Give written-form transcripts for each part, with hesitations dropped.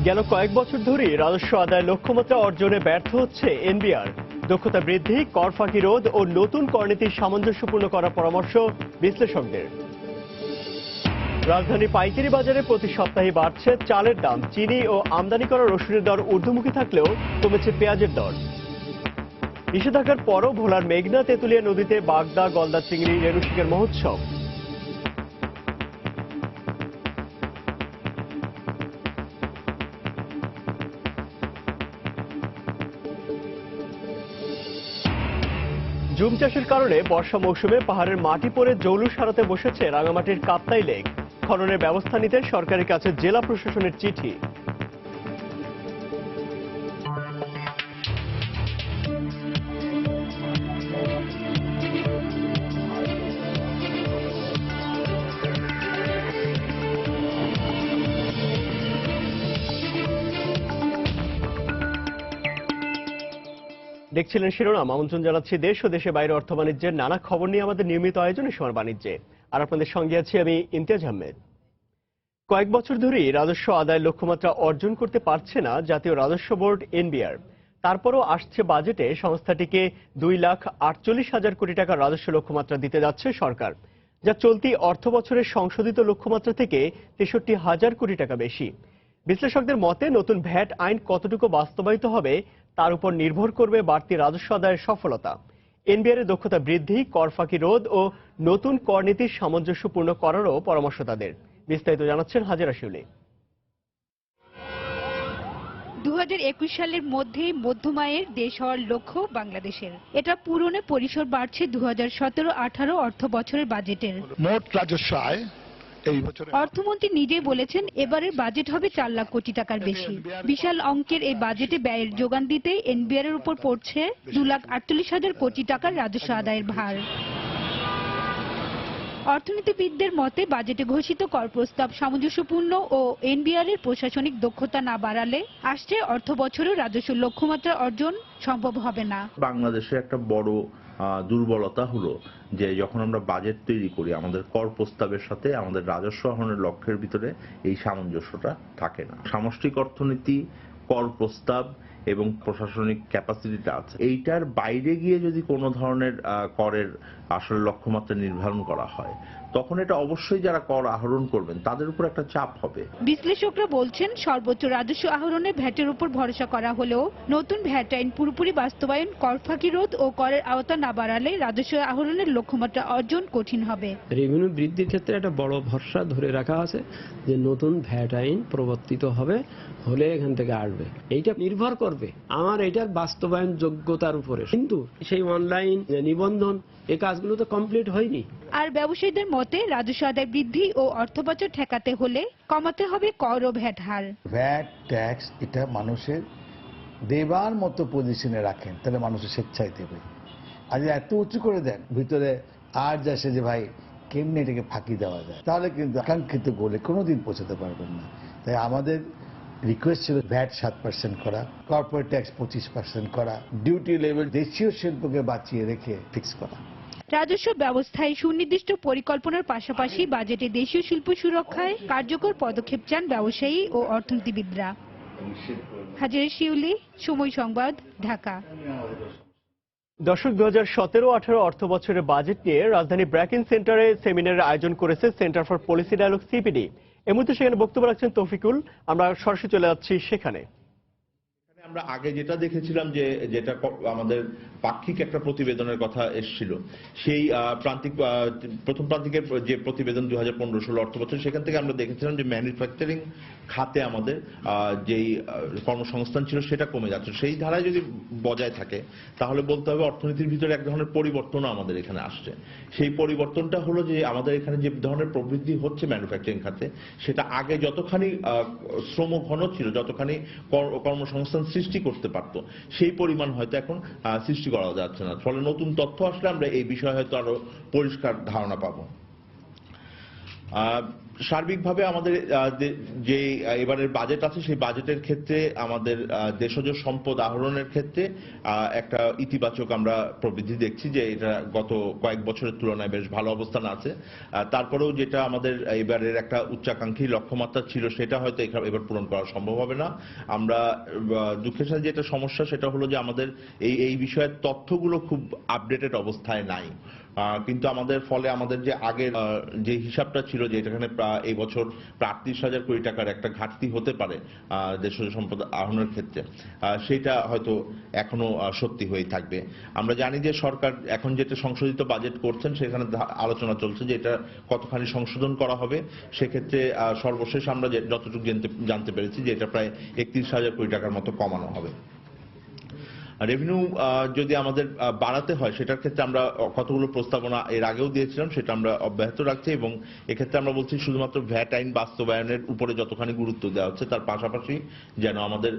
গেল কয়েক বছর ধরেই রাজস্ব আদায় লক্ষ্যমাত্রা অর্জনে ব্যর্থ হচ্ছে এনবিআর। দক্ষতা বৃদ্ধি, কর ফাঁকি রোধ ও নতুন করনীতির সামঞ্জস্যপূর্ণ করার পরামর্শ বিশ্লেষকদের। রাজধানী পাইকারি বাজারে প্রতি সপ্তাহে বাড়ছে চালের দাম, চিনি ও আমদানি করা রসুনের দর ঊর্ধ্বমুখী থাকলেও কমেছে পেঁয়াজের দর। নিষেধাজ্ঞার পরও ভোলার মেঘনা তেঁতুলিয়া নদীতে বাগদা, গলদা চিংড়ি, রেণু শিকার মহোৎসব। জুম চাষের কারণে বর্ষা মৌসুমে পাহাড়ের মাটি পড়ে জৌলুস হারাতে বসেছে রাঙামাটির কাপ্তাই লেক। খননের ব্যবস্থা নিতে সরকারের কাছে জেলা প্রশাসনের চিঠি। দেখছিলেন শিরোনাম। আমন্ত্রণ জানাচ্ছি দেশ ও দেশের বাইরে অর্থ বাণিজ্যের নানা খবর নিয়ে আমাদের নিয়মিত আয়োজনে সময় বাণিজ্যে। আর আপনাদের সঙ্গে আছি আমি ইমতিয়াজ আহমেদ। কয়েক বছর ধরেই রাজস্ব আদায় লক্ষ্যমাত্রা অর্জন করতে পারছে না জাতীয় রাজস্ব বোর্ড এনবিআর। তারপরও আসছে বাজেটে সংস্থাটিকে 2,48,000 কোটি টাকার রাজস্ব লক্ষ্যমাত্রা দিতে যাচ্ছে সরকার, যা চলতি অর্থ বছরের সংশোধিত লক্ষ্যমাত্রা থেকে 63,000 কোটি টাকা বেশি। বিশ্লেষকদের মতে নতুন ভ্যাট আইন কতটুকু বাস্তবায়িত হবে তার উপর নির্ভর করবে বাড়তি রাজস্ব আদায়ের সফলতা। এনবিআর এর দক্ষতা বৃদ্ধি, কর ফাঁকি রোধ ও নতুন কর নীতির সামঞ্জস্যপূর্ণ করারও পরামর্শ তাদের। বিস্তারিত জানাচ্ছেন হাজেরা শিউলি। 2021 সালের মধ্যে মধ্যম আয়ের দেশ হওয়ার লক্ষ্য বাংলাদেশের। এটা পূরণে পরিসর বাড়ছে 2017-18 অর্থ বছরের বাজেটের। মোট রাজস্ব আয় এই বছরে অর্থমন্ত্রী নিজেই বলেছেন এবারের বাজেট হবে 4 লাখ কোটি টাকার বেশি। বিশাল অঙ্কের এই বাজেটে ব্যয়ের যোগান দিতে এনবিআর এর উপর পড়ছে 2,48,000 কোটি টাকার রাজস্ব আদায়ের ভার। অর্থনীতিবিদদের মতে বাজেটে ঘোষিত কর প্রস্তাব সামঞ্জস্যপূর্ণ ও এনবিআর এর প্রশাসনিক দক্ষতা না বাড়ালে আসছে অর্থ বছরেও রাজস্ব লক্ষ্যমাত্রা অর্জন সম্ভব হবে না। বাংলাদেশে একটা বড় দুর্বলতা হলো যে যখন আমরা বাজেট তৈরি করি আমাদের কর প্রস্তাবের সাথে আমাদের রাজস্ব আহরণের লক্ষ্যের ভিতরে এই সামঞ্জস্যটা থাকে না। সামষ্টিক অর্থনীতি, কর প্রস্তাব এবং প্রশাসনিক ক্যাপাসিটিটা আছে, এইটার বাইরে গিয়ে যদি কোনো ধরনের করের আসলে লক্ষ্যমাত্রা নির্ধারণ করা হয় তখন এটা অবশ্যই যারা কর আহরণ করবেন তাদের উপর একটা চাপ হবে। বিশ্লেষকরা বলছেন সর্বোচ্চ রাজস্ব আহরণে ভ্যাটের উপর ভরসা করা হলেও নতুন ভ্যাট আইন পুরোপুরি বাস্তবায়ন, কর ফাঁকি রোধ ও করের আওতা না বাড়ালে রাজস্ব আহরণের লক্ষ্যমাত্রা অর্জন কঠিন হবে। রেভিনিউ বৃদ্ধির ক্ষেত্রে একটা বড় ভরসা ধরে রাখা আছে যে নতুন ভ্যাট আইন প্রবর্তিত হবে হলে এখান থেকে আসবে। এইটা নির্ভর করবে আমার এটার বাস্তবায়ন যোগ্যতার উপরে, কিন্তু সেই অনলাইন নিবন্ধন এই কাজগুলো তো কমপ্লিট হয়নি। আর ব্যবসায়ীদের মতে রাজস্ব আদায় বৃদ্ধি ও অর্থবছর ঠেকাতে হলে কমাতে হবে কর ও ভ্যাট হার। ভ্যাট ট্যাক্স এটা মানুষের দেবার মতো পজিশনে রাখেন তাহলে মানুষের স্বেচ্ছায় দেবে। আজ এত উঁচু করে দেন ভিতরে আর যাচ্ছে যে ভাই কেমনি এটাকে ফাঁকি দেওয়া যায়, তাহলে কিন্তু আকাঙ্ক্ষিত গোলে কোনোদিন পৌঁছাতে পারবেন না। তাই আমাদের রিকোয়েস্ট ছিল ভ্যাট 7% করা, কর্পোরেট ট্যাক্স 25% করা, ডিউটি লেভেল দেশীয় শিল্পকে বাঁচিয়ে রেখে ফিক্স করা। রাজস্ব ব্যবস্থায় সুনির্দিষ্ট পরিকল্পনার পাশাপাশি বাজেটে দেশীয় শিল্প সুরক্ষায় কার্যকর পদক্ষেপ চান ব্যবসায়ী ও অর্থনীতিবিদরা। হাজেরা শিউলি, সময় সংবাদ, ঢাকা। দর্শক, 2017-18 অর্থ বছরের বাজেট নিয়ে রাজধানী ব্র্যাকেন সেন্টারে সেমিনারের আয়োজন করেছে centre for policy dialogue CPD. এই মুহূর্তে সেখানে বক্তব্য রাখছেন তৌফিকুল। আমরা সরাসরি চলে যাচ্ছি সেখানে। আমরা আগে যেটা দেখেছিলাম যে যেটা আমাদের পাক্ষিক একটা প্রতিবেদনের কথা এসেছিল, সেই প্রথম প্রান্তিকের যে প্রতিবেদন 2015-16 অর্থ বছর, সেখান থেকে আমরা দেখেছিলাম যে ম্যানুফ্যাকচারিং খাতে আমাদের যেই কর্মসংস্থান ছিল সেটা কমে যাচ্ছে। সেই ধারায় যদি বজায় থাকে তাহলে বলতে হবে অর্থনীতির ভিতরে এক ধরনের পরিবর্তনও আমাদের এখানে আসছে। সেই পরিবর্তনটা হলো যে আমাদের এখানে যে ধরনের প্রবৃদ্ধি হচ্ছে ম্যানুফ্যাকচারিং খাতে, সেটা আগে যতখানি শ্রম ঘন ছিল, যতখানি কর্মসংস্থান সৃষ্টি করতে পারত, সেই পরিমাণ হয়তো এখন সৃষ্টি করা যাচ্ছে না। ফলে নতুন তথ্য আসলে আমরা এই বিষয়ে হয়তো আরো পরিষ্কার ধারণা পাবো। সার্বিকভাবে আমাদের যে এবারের বাজেট আছে সেই বাজেটের ক্ষেত্রে আমাদের দেশজ সম্পদ আহরণের ক্ষেত্রে একটা ইতিবাচক আমরা প্রবৃদ্ধি দেখছি যে এটা গত কয়েক বছরের তুলনায় বেশ ভালো অবস্থান আছে। তারপরেও যেটা আমাদের এবারের একটা উচ্চাকাঙ্ক্ষী লক্ষ্যমাত্রা ছিল সেটা হয়তো এবার পূরণ করা সম্ভব হবে না। আমরা দুঃখের সাথে যেটা সমস্যা সেটা হলো যে আমাদের এই বিষয়ের তথ্যগুলো খুব আপডেটেড অবস্থায় নাই। কিন্তু আমাদের ফলে আমাদের যে আগের যে হিসাবটা ছিল যে এখানে এই বছর প্রায় 38,000 কোটি টাকার একটা ঘাটতি হতে পারে দেশজ সম্পদ আহরণের ক্ষেত্রে, সেটা হয়তো এখনো সত্যি হয়ে থাকবে। আমরা জানি যে সরকার এখন যেটা সংশোধিত বাজেট করছেন সেখানে আলোচনা চলছে যে এটা কতখানি সংশোধন করা হবে। সেক্ষেত্রে সর্বশেষ আমরা যতটুকু জানতে পেরেছি যে এটা প্রায় 31,000 কোটি টাকার মতো কমানো হবে। রেভিনিউ যদি আমাদের বাড়াতে হয় সেটার ক্ষেত্রে আমরা কতগুলো প্রস্তাবনা এর আগেও দিয়েছিলাম, সেটা আমরা অব্যাহত রাখছি এবং এক্ষেত্রে আমরা বলছি শুধুমাত্র ভ্যাট আইন বাস্তবায়নের উপরে যতখানি গুরুত্ব দেওয়া হচ্ছে তার পাশাপাশি যেন আমাদের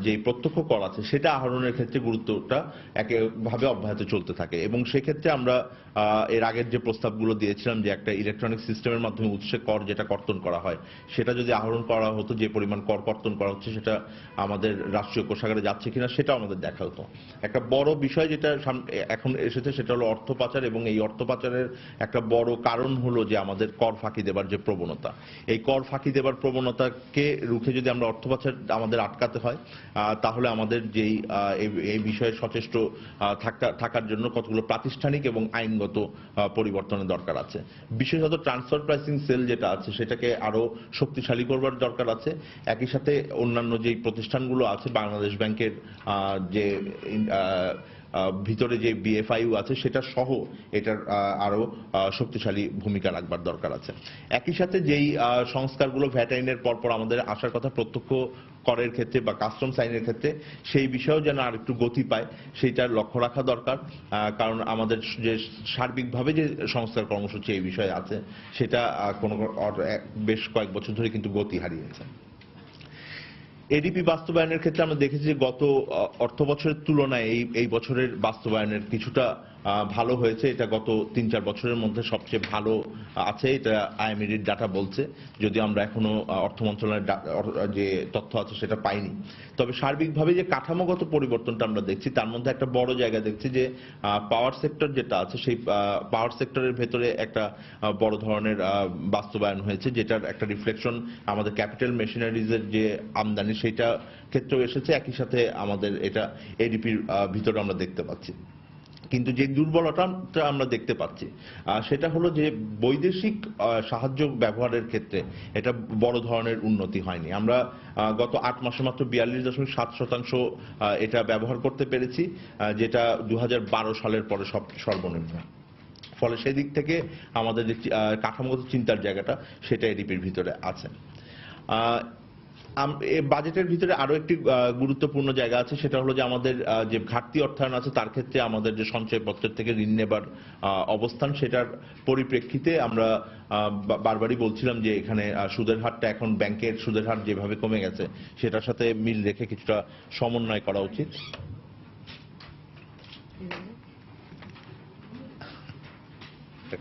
যে প্রত্যক্ষ কর আছে সেটা আহরণের ক্ষেত্রে গুরুত্বটা একভাবে অব্যাহত চলতে থাকে। এবং সেক্ষেত্রে আমরা এর আগের যে প্রস্তাবগুলো দিয়েছিলাম যে একটা ইলেকট্রনিক সিস্টেমের মাধ্যমে উৎসে কর যেটা কর্তন করা হয় সেটা যদি আহরণ করা হতো, যে পরিমাণ কর কর্তন করা হচ্ছে সেটা আমাদের রাষ্ট্রীয় কোষাগারে যাচ্ছে কিনা সেটাও আমাদের দেখা হতো। একটা বড় বিষয় যেটা এখন এসেছে সেটা হলো অর্থ পাচার, এবং এই অর্থ পাচারের একটা বড় কারণ হলো যে আমাদের কর ফাঁকি দেবার যে প্রবণতা। এই কর ফাঁকি দেবার প্রবণতাকে রুখে যদি আমরা অর্থ পাচার আমাদের আটকাতে হয় তাহলে আমাদের যেই এই বিষয়ে সচেষ্ট থাকার জন্য কতগুলো প্রাতিষ্ঠানিক এবং আইনগত পরিবর্তনের দরকার আছে। বিশেষত ট্রান্সফার প্রাইসিং সেল যেটা আছে সেটাকে আরো শক্তিশালী করবার দরকার আছে। একই সাথে অন্যান্য যেই প্রতিষ্ঠানগুলো আছে বাংলাদেশ ব্যাংকের যে ভিতরে যে বিএফআইইউ আছে সেটা সহ এটার আরো শক্তিশালী ভূমিকা রাখবার দরকার আছে। একই সাথে যেই সংস্কারগুলো ভ্যাট আইনের পরপর আমাদের আসার কথা প্রত্যক্ষ করের ক্ষেত্রে বা কাস্টমস আইনের ক্ষেত্রে সেই বিষয়েও যেন আর একটু গতি পায় সেইটার লক্ষ্য রাখা দরকার। কারণ আমাদের যে সার্বিকভাবে যে সংস্কার কর্মসূচি এই বিষয়ে আছে সেটা বেশ কয়েক বছর ধরে কিন্তু গতি হারিয়েছে। এডিপি বাস্তবায়নের ক্ষেত্রে আমরা দেখেছি যে গত অর্থ বছরের তুলনায় এই বছরের বাস্তবায়নের কিছুটা ভালো হয়েছে। এটা গত ৩-৪ বছরের মধ্যে সবচেয়ে ভালো আছে, এটা আইএমইডির ডাটা বলছে, যদিও আমরা এখনো অর্থ মন্ত্রণালয়ের যে তথ্য আছে সেটা পাইনি। তবে সার্বিকভাবে যে কাঠামোগত পরিবর্তনটা আমরা দেখছি তার মধ্যে একটা বড় জায়গা দেখছি যে পাওয়ার সেক্টর যেটা আছে সেই পাওয়ার সেক্টরের ভেতরে একটা বড় ধরনের বাস্তবায়ন হয়েছে, যেটার একটা রিফ্লেকশন আমাদের ক্যাপিটাল মেশিনারিজের যে আমদানি সেইটা ক্ষেত্রেও এসেছে। একই সাথে আমাদের এটা এডিপির ভিতরে আমরা দেখতে পাচ্ছি। কিন্তু যে দুর্বলতা আমরা দেখতে পাচ্ছি সেটা হলো যে বৈদেশিক সাহায্য ব্যবহারের ক্ষেত্রে এটা বড় ধরনের উন্নতি হয়নি। আমরা গত ৮ মাসে মাত্র 42.7% এটা ব্যবহার করতে পেরেছি, যেটা 2012 সালের পরে সর্বনিম্ন। ফলে সেই দিক থেকে আমাদের যে কাঠামোগত চিন্তার জায়গাটা সেটা এডিপির ভিতরে আছে। বাজেটের ভিতরে আরো একটি গুরুত্বপূর্ণ জায়গা আছে, সেটা হলো যে আমাদের যে ঘাটতি অর্থায়ন আছে তার ক্ষেত্রে আমাদের যে সঞ্চয়পত্রের থেকে ঋণ নেবার অবস্থান সেটার পরিপ্রেক্ষিতে আমরা বারবারই বলছিলাম যে এখানে সুদের হারটা এখন ব্যাংকের সুদের হার যেভাবে কমে গেছে সেটার সাথে মিল রেখে কিছুটা সমন্বয় করা উচিত।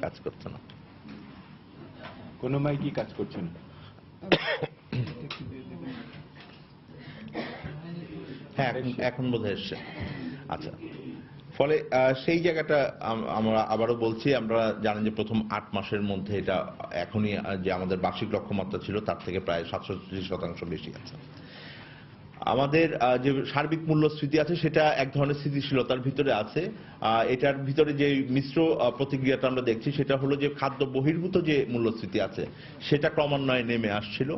কাজ করছে না, কোনো মাইকই কাজ করছে না। হ্যাঁ এখন বোধহয় এসছে। আচ্ছা, ফলে সেই জায়গাটা আমরা আবারও বলছি, আমরা জানেন যে প্রথম ৮ মাসের মধ্যে এটা এখনই যে আমাদের বার্ষিক লক্ষ্যমাত্রা ছিল তার থেকে প্রায় 67% বেশি আছে। আমাদের যে সার্বিক মূল্যস্ফীতি আছে সেটা এক ধরনের স্থিতিশীলতার ভিতরে আছে। এটার ভিতরে যে মিশ্র প্রতিক্রিয়াটা আমরা দেখছি সেটা হলো যে খাদ্য বহির্ভূত যে মূল্যস্ফীতি আছে সেটা ক্রমান্বয়ে নেমে আসছিল,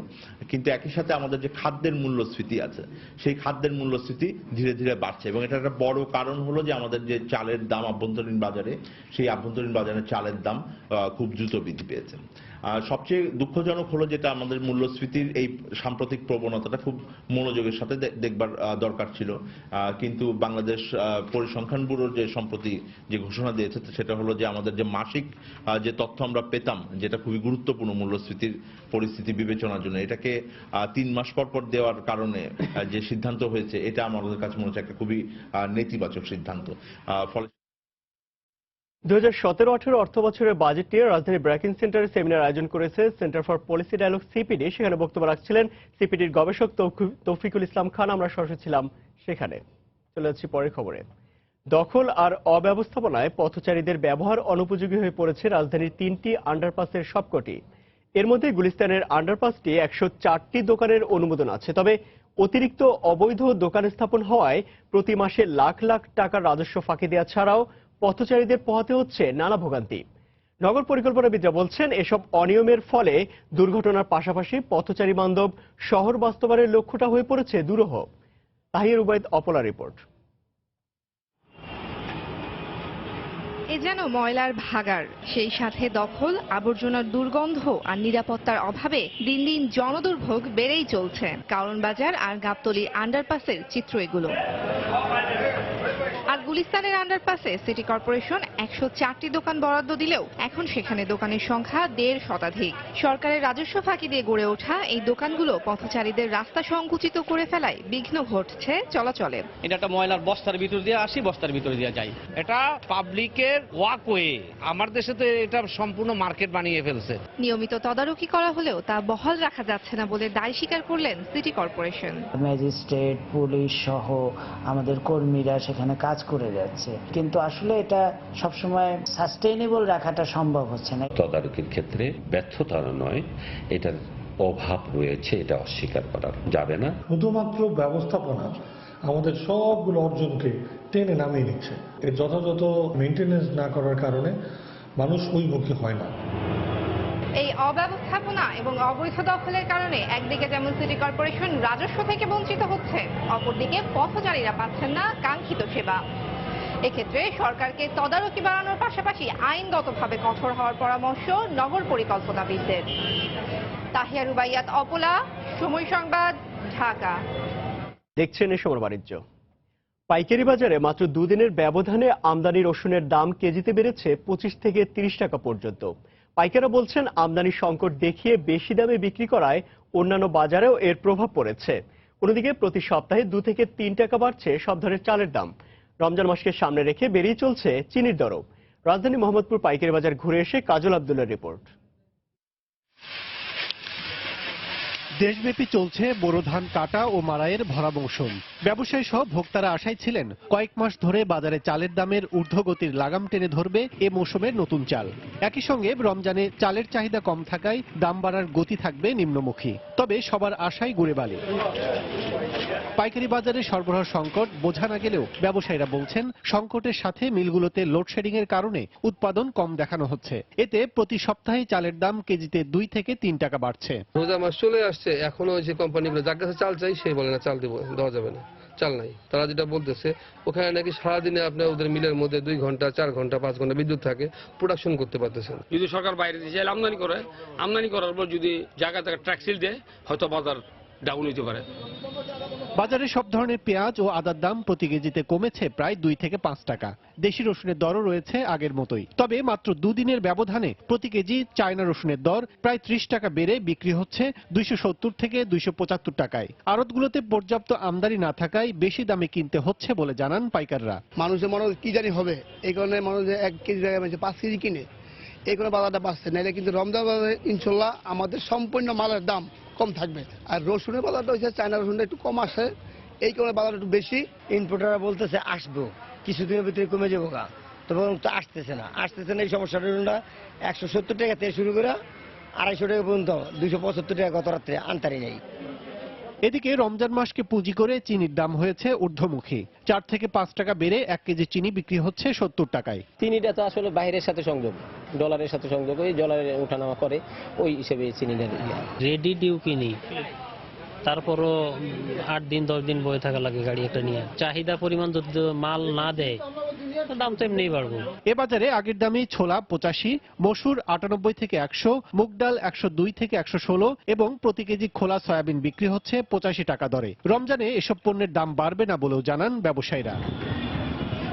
কিন্তু একই সাথে আমাদের যে খাদ্যের মূল্যস্ফীতি আছে সেই খাদ্যের মূল্যস্ফীতি ধীরে ধীরে বাড়ছে। এবং এটা একটা বড় কারণ হলো যে আমাদের যে চালের দাম আভ্যন্তরীণ বাজারে, সেই আভ্যন্তরীণ বাজারে চালের দাম খুব দ্রুত বৃদ্ধি পেয়েছে। সবচেয়ে দুঃখজনক হলো যেটা আমাদের মূল্যস্ফীতির এই সাম্প্রতিক প্রবণতাটা খুব মনোযোগের সাথে দেখবার দরকার ছিল, কিন্তু বাংলাদেশ পরিসংখ্যান ব্যুরোর যে সম্প্রতি যে ঘোষণা দিয়েছে সেটা হলো যে আমাদের যে মাসিক যে তথ্য আমরা পেতাম যেটা খুবই গুরুত্বপূর্ণ মূল্যস্ফীতির পরিস্থিতি বিবেচনার জন্য, এটাকে 3 মাস পর পর দেওয়ার কারণে যে সিদ্ধান্ত হয়েছে এটা আমাদের কাছে মনে হচ্ছে একটা খুবই নেতিবাচক সিদ্ধান্ত। ফলে 2017-18 অর্থ বছরের বাজেট নিয়ে রাজধানীর ব্র্যাকিং সেন্টারে সেমিনার আয়োজন করেছে centre for policy dialogue CPD. সেখানে বক্তব্য রাখছিলেন সিপিডির গবেষক তৌফিকুল ইসলাম খান। আমরা সরাসরি ছিলাম সেখানে। চলে যাচ্ছি পরের খবরে। দখল আর অব্যবস্থাপনায় পথচারীদের ব্যবহার অনুপযোগী হয়ে পড়েছে রাজধানীর 3টি আন্ডারপাসের সবকটি। এর মধ্যে গুলিস্তানের আন্ডারপাসটি 104টি দোকানের অনুমোদন আছে। তবে অতিরিক্ত অবৈধ দোকান স্থাপন হওয়ায় প্রতি মাসে লাখ লাখ টাকার রাজস্ব ফাঁকি দেওয়া ছাড়াও পথচারীদের পোহাতে হচ্ছে নানা ভোগান্তি। নগর পরিকল্পনাবিদরা বলছেন, এসব অনিয়মের ফলে দুর্ঘটনার পাশাপাশি পথচারী বান্ধব শহর বাস্তবায়নের লক্ষ্যটা হয়ে পড়েছে দুরূহ। তাহির উবাইদ, অপলা রিপোর্ট। এ যেন ময়লার ভাগাড়, সেই সাথে দখল, আবর্জনার দুর্গন্ধ আর নিরাপত্তার অভাবে দিন দিন জনদুর্ভোগ বেড়েই চলছে। কারণ বাজার আর গাবতলী আন্ডারপাসের চিত্র এগুলো। আর গুলিস্তানের আন্ডারপাসে সিটি কর্পোরেশন 104টি দোকান বরাদ্দ দিলেও এখন সেখানে দোকানের সংখ্যা 1.5 শতাধিক। সরকারের রাজস্ব ফাঁকি দিয়ে গড়ে ওঠা এই দোকানগুলো পথচারীদের রাস্তা সংকুচিত করে ফেলায় বিঘ্ন ঘটছে চলাচলে। এটা একটা ময়লার বস্তার ভিতর দিয়ে আসি, বস্তার ভিতর দিয়ে যাই। এটা পাবলিকের ওয়াকওয়ে। আমার দেশে তো এটা সম্পূর্ণ মার্কেট বানিয়ে ফেলছে। নিয়মিত তদারকি করা হলেও তা বহাল রাখা যাচ্ছে না বলে দায় স্বীকার করলেন সিটি কর্পোরেশন। ম্যাজিস্ট্রেট, পুলিশ সহ আমাদের কর্মীরা সেখানে কাজ করে যাচ্ছে, কিন্তু আসলে এটা সবসময় সাস্টেইনেবল রাখাটা সম্ভব হচ্ছে না। তদারকির ক্ষেত্রে ব্যর্থতা নয়, এটার অভাব রয়েছে, এটা অস্বীকার করা যাবে না। শুধুমাত্র ব্যবস্থাপনা আমাদের সবগুলো অর্জনকে টেনে নামিয়ে নিচ্ছে। এর যথাযথ মেনটেনেন্স না করার কারণে মানুষ ওইমুখী হয় না। এই অব্যবস্থাপনা এবং অবৈধ দখলের কারণে একদিকে যেমন সিটি কর্পোরেশন রাজস্ব থেকে বঞ্চিত হচ্ছে, অপরদিকে পথচারীরা পাচ্ছেন না কাঙ্ক্ষিত সেবা। এক্ষেত্রে সরকারকে তদারকি বাড়ানোর পাশাপাশি আইনগতভাবে কঠোর হওয়ার পরামর্শ নগর পরিকল্পনাবিদদের। তাহিয়া রুবাইয়াত, অপলা, সময় সংবাদ, ঢাকা। দেখছেন এ সময় বাণিজ্য। পাইকারি বাজারে মাত্র দুদিনের ব্যবধানে আমদানি রসুনের দাম কেজিতে বেড়েছে 25 থেকে 30 টাকা পর্যন্ত। পাইকাররা বলছেন, আমদানি সংকট দেখিয়ে বেশি দামে বিক্রি করায় অন্যান্য বাজারেও এর প্রভাব পড়েছে। অন্যদিকে প্রতি সপ্তাহে 2 থেকে 3 টাকা বাড়ছে সব ধরনের চালের দাম। রমজান মাসকে সামনে রেখে বেরিয়ে চলছে চিনির দরও। রাজধানী মোহাম্মদপুর পাইকারি বাজার ঘুরে এসে কাজল আব্দুল্লাহর রিপোর্ট। দেশব্যাপী চলছে বোরো ধান কাটা ও মাড়াইয়ের ভরা মৌসুম। ব্যবসায়ী সহ ভোক্তারা আশায় ছিলেন কয়েক মাস ধরে বাজারে চালের দামের ঊর্ধ্বগতির লাগাম টেনে ধরবে এ মৌসুমের নতুন চাল। একই সঙ্গে রমজানে চালের চাহিদা কম থাকায় দাম বাড়ার গতি থাকবে নিম্নমুখী। তবে সবার আশায় গুড়ে বালি। পাইকারি বাজারে সরবরাহ সংকট বোঝা না গেলেও ব্যবসায়ীরা বলছেন, সংকটের সাথে মিলগুলোতে লোডশেডিং এর কারণে উৎপাদন কম দেখানো হচ্ছে। এতে প্রতি সপ্তাহে চালের দাম কেজিতে 2 থেকে 3 টাকা বাড়ছে। রোজা মাস চলে আসছে, এখনো যে কোম্পানিগুলো যার কাছে চাল চাই সে বলে না চাল দেওয়া যাবে না, চাল নাই। তারা যেটা বলতেছে, ওখানে নাকি সারাদিনে আপনার ওদের মিলের মধ্যে 2 ঘন্টা, 4 ঘন্টা, 5 ঘন্টা বিদ্যুৎ থাকে, প্রোডাকশন করতে পারতেছেন। যদি সরকার বাইরে দিয়ে আমদানি করে, আমদানি করার পর যদি জায়গা থেকে ট্যাক্সিল দেয়, হয়তো বাজার ডাউন হইতে পারে। বাজারে সব ধরনের পেঁয়াজ ও আদার দাম প্রতি কেজিতে কমেছে প্রায় 2 থেকে 5 টাকা। দেশি রসুনের দরও রয়েছে আগের মতোই। তবে মাত্র 2 দিনের ব্যবধানে প্রতি কেজি চায়না রসুনের দর প্রায় 30 টাকা বেড়ে বিক্রি হচ্ছে 270 থেকে 275 টাকায়। আড়তগুলোতে পর্যাপ্ত আমদানি না থাকায় বেশি দামে কিনতে হচ্ছে বলে জানান পাইকাররা। মানুষের মনে কি জানি হবে, এই কারণে মানুষ 1 কেজি জায়গায় 5 কেজি কিনে, এই কারণে বাজারটা বাড়ছে। নাহলে কিন্তু রমজান বাজারে ইনশাল্লাহ আমাদের সম্পূর্ণ মালের দাম কম থাকবে। আর রসুনের বাজারটা হচ্ছে চায়না রসুনটা একটু কম আসে, এই কারণে বাজারটা একটু বেশি। ইনপুটাররা বলতেছে আসবো, কিছুদিনের ভিতরে কমে যাবো গা, তবে আসতেছে না। এই সমস্যাটা 170 টাকা থেকে শুরু করে 250 টাকা পর্যন্ত, 275 টাকা গত রাত্রে আনতারি নেই। এদিকে রমজান মাসকে পুঁজি করে চিনির দাম হয়েছে ঊর্ধ্বমুখী। 4 থেকে 5 টাকা বেড়ে 1 কেজি চিনি বিক্রি হচ্ছে 70 টাকায়। চিনিটা তো আসলে বাইরের সাথে সংযোগ, ডলারের সাথে সংযোগ, ওই ডলারের ওঠানামা করে, ওই হিসেবে চিনিটা রেডি ডিউ কিনি, তারপরও 8 দিন 10 দিন বয়ে থাকা লাগে গাড়ি একটা নিয়ে। চাহিদা পরিমাণ যদি মাল না দেয়, দাম তো এমনিই বাড়বো। এ বাজারে আগের দামে ছোলা 85, মসুর 98 থেকে 100, মুগ ডাল 102 থেকে 116 এবং প্রতি কেজি খোলা সয়াবিন বিক্রি হচ্ছে 85 টাকা দরে। রমজানে এসব পণ্যের দাম বাড়বে না বলেও জানান ব্যবসায়ীরা।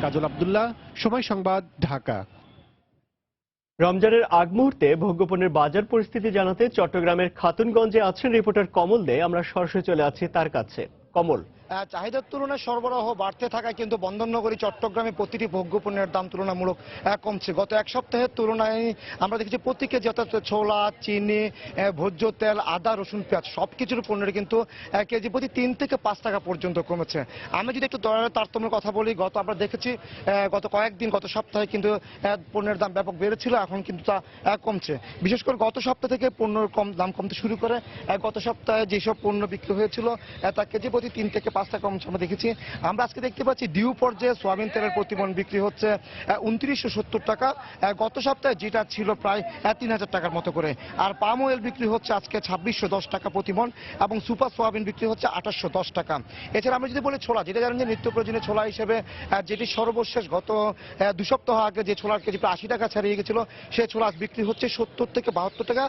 কাজল আব্দুল্লাহ, সময় সংবাদ, ঢাকা। রমজানের আগ মুহূর্তে ভোগ্যপণ্যের বাজার পরিস্থিতি জানাতে চট্টগ্রামের খাতুনগঞ্জে আছেন রিপোর্টার কমল দে। আমরা সরাসরি চলে আছি তার কাছে। কমল, চাহিদার তুলনায় সরবরাহ বাড়তে থাকায় কিন্তু বন্দরনগরী চট্টগ্রামে প্রতিটি ভোগ্যপণ্যের দাম তুলনামূলক কমছে। গত এক সপ্তাহের তুলনায় আমরা দেখেছি প্রতি কেজি অর্থাৎ ছোলা, চিনি, ভোজ্য তেল, আদা, রসুন, পেঁয়াজ সবকিছুর পণ্যের কিন্তু কেজি প্রতি 3 থেকে 5 টাকা পর্যন্ত কমেছে। আমি যদি একটু দরের তারতম্যের কথা বলি, আমরা দেখেছি গত কয়েকদিন, গত সপ্তাহে কিন্তু পণ্যের দাম ব্যাপক বেড়েছিল, এখন কিন্তু তা কমছে। বিশেষ করে গত সপ্তাহ থেকে পণ্যের দাম কমতে শুরু করে। গত সপ্তাহে যেসব পণ্য বিক্রি হয়েছিল তা কেজি প্রতি 3 থেকে 5 টাকা কমছে আমরা দেখেছি। আমরা আজকে দেখতে পাচ্ছি ডিউ পর্যায়ে সয়াবিন তেলের প্রতিমণ বিক্রি হচ্ছে 2970 টাকা। গত সপ্তাহে যেটা ছিল প্রায় 3000 টাকার মতো করে। আর পাম অয়েল বিক্রি হচ্ছে আজকে 2610 টাকা প্রতিমণ এবং সুপার সোয়াবিন বিক্রি হচ্ছে 2810 টাকা। এছাড়া আমরা যদি বলি ছোলা, যেটা জানেন যে নিত্য প্রয়োজনীয় ছোলা হিসেবে যেটি সর্বশেষ গত 2 সপ্তাহ আগে যে ছোলার কেজি প্রায় 80 টাকা ছাড়িয়ে গেছিল, সেই ছোলা বিক্রি হচ্ছে 70 থেকে 72 টাকা,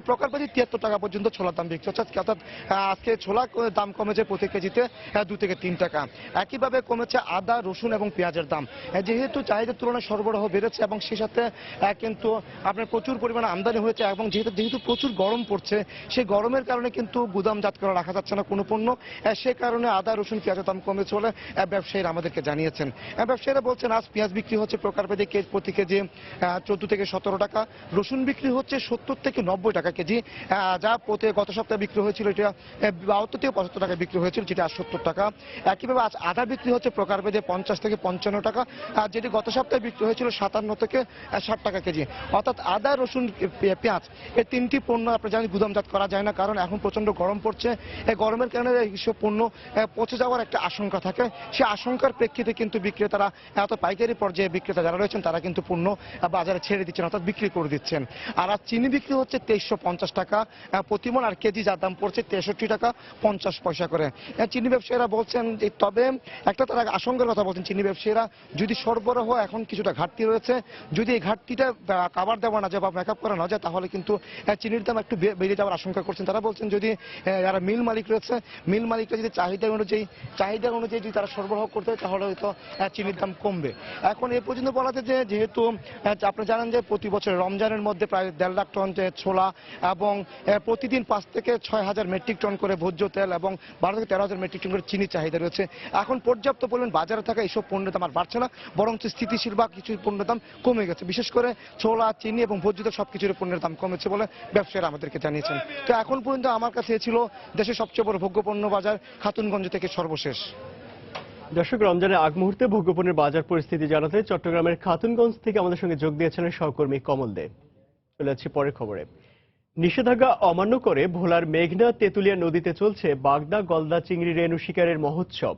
প্রকারভেদে 73 টাকা পর্যন্ত ছোলার দাম বিক্রি হচ্ছে। অর্থাৎ আজকে ছোলা দাম কমেছে প্রতি কেজিতে 2 থেকে 3 টাকা। একইভাবে কমেছে আদা, রসুন এবং পেঁয়াজের দাম। যেহেতু চাহিদার তুলনায় সরবরাহ বেড়েছে এবং সেই সাথে কিন্তু আপনার প্রচুর পরিমাণে আমদানি হয়েছে এবং যেহেতু প্রচুর গরম পড়ছে, সেই গরমের কারণে কিন্তু গুদামজাত করে রাখা যাচ্ছে না কোনো পণ্য। সে কারণে আদা, রসুন, পেঁয়াজের দাম কমেছে বলে ব্যবসায়ীরা আমাদেরকে জানিয়েছেন। ব্যবসায়ীরা বলছেন আজ পেঁয়াজ বিক্রি হচ্ছে প্রকারভেদে প্রতি কেজি 14 থেকে 17 টাকা, রসুন বিক্রি হচ্ছে 70 থেকে 90 টাকা কেজি, যা গত সপ্তাহে বিক্রি হয়েছিল এটা 72 থেকে 75 টাকা বিক্রি হয়েছিল, যেটা 70 টাকা। একইভাবে আজ আদা বিক্রি হচ্ছে প্রকারভেদে 50 থেকে 55 টাকা, যেটি গত সপ্তাহে বিক্রি হয়েছিল 57 থেকে 60 টাকা কেজি। অর্থাৎ আদা, রসুন, পেঁয়াজ এই 3টি পণ্য আপনি জানেন গুদামজাত করা যায় না, কারণ এখন প্রচন্ড গরম পড়ছে। এই গরমের কারণে এইসব পণ্য পচে যাওয়ার একটা আশঙ্কা থাকে। সেই আশঙ্কার প্রেক্ষিতে কিন্তু বিক্রেতারা, এত পাইকারি পর্যায়ে বিক্রেতা যারা রয়েছেন তারা কিন্তু পণ্য বাজারে ছেড়ে দিচ্ছেন, অর্থাৎ বিক্রি করে দিচ্ছেন। আর চিনি বিক্রি হচ্ছে 2350 টাকা প্রতিমণ, আর কেজি যার দাম পড়ছে 63 টাকা 50 পয়সা করে। চিনি ব্যবসায়ীরা বলছেন যে, তবে একটা তারা আশঙ্কার কথা বলছেন চিনি ব্যবসায়ীরা, যদি সরবরাহ এখন কিছুটা ঘাটতি রয়েছে, যদি এই ঘাটতিটা কাভার দেওয়া না যায় বা মেকআপ করা না যায়, তাহলে কিন্তু চিনির দাম একটু বেড়ে যাওয়ার আশঙ্কা করছেন। তারা বলছেন যদি যারা মিল মালিক রয়েছে, মিল মালিকরা যদি চাহিদা অনুযায়ী যদি তারা সরবরাহ করতে হয়, তাহলে হয়তো চিনির দাম কমবে। এখন এ পর্যন্ত বলা যায় যে, যেহেতু আপনি জানেন যে প্রতি বছর রমজানের মধ্যে প্রায় 1.5 লাখ টন ছোলা এবং প্রতিদিন 5 থেকে 6,000 মেট্রিক টন করে ভোজ্য তেল এবং 12 থেকে 13,000 মেট্রিক টন করে চিনি চাহিদা রয়েছে। এখন পর্যাপ্ত পরিমাণ বাজারে থাকা এইসব পণ্যের দাম আর বাড়ছে না, বরং স্থিতিশীল বা কিছু পণ্যের দাম কমে গেছে। বিশেষ করে ছোলা, চিনি এবং ভোজ্য তেল সবকিছুর পণ্যের দাম কমেছে বলে ব্যবসায়ীরা আমাদেরকে জানিয়েছেন। তো এখন পর্যন্ত আমার কাছে ছিল দেশের সবচেয়ে বড় ভোগ্যপণ্য বাজার খাতুনগঞ্জ থেকে সর্বশেষ। দর্শক, রমজানের আগ মুহূর্তে ভোগ্যপণ্যের বাজার পরিস্থিতি জানাতে চট্টগ্রামের খাতুনগঞ্জ থেকে আমাদের সঙ্গে যোগ দিয়েছিলেন সহকর্মী কমল দে। চলে যাচ্ছি পরের খবরে। নিষেধাজ্ঞা অমান্য করে ভোলার মেঘনা তেঁতুলিয়া নদীতে চলছে বাগদা গলদা চিংড়ি রেণু শিকারের মহোৎসব।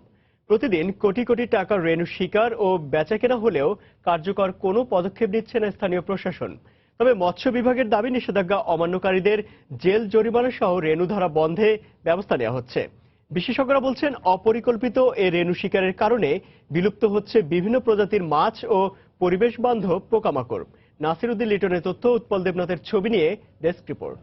প্রতিদিন কোটি কোটি টাকার রেণু শিকার ও বেচাকেনা হলেও কার্যকর কোনো পদক্ষেপ নিচ্ছে না স্থানীয় প্রশাসন। তবে মৎস্য বিভাগের দাবি, নিষেধাজ্ঞা অমান্যকারীদের জেল জরিমানা সহ রেণু ধরা বন্ধে ব্যবস্থা নেওয়া হচ্ছে। বিশেষজ্ঞরা বলছেন, অপরিকল্পিত এ রেণু শিকারের কারণে বিলুপ্ত হচ্ছে বিভিন্ন প্রজাতির মাছ ও পরিবেশ বান্ধব পোকামাকড়। নাসির উদ্দিন লিটনের তথ্য, উৎপল দেবনাথের ছবি নিয়ে ডেস্ক রিপোর্ট।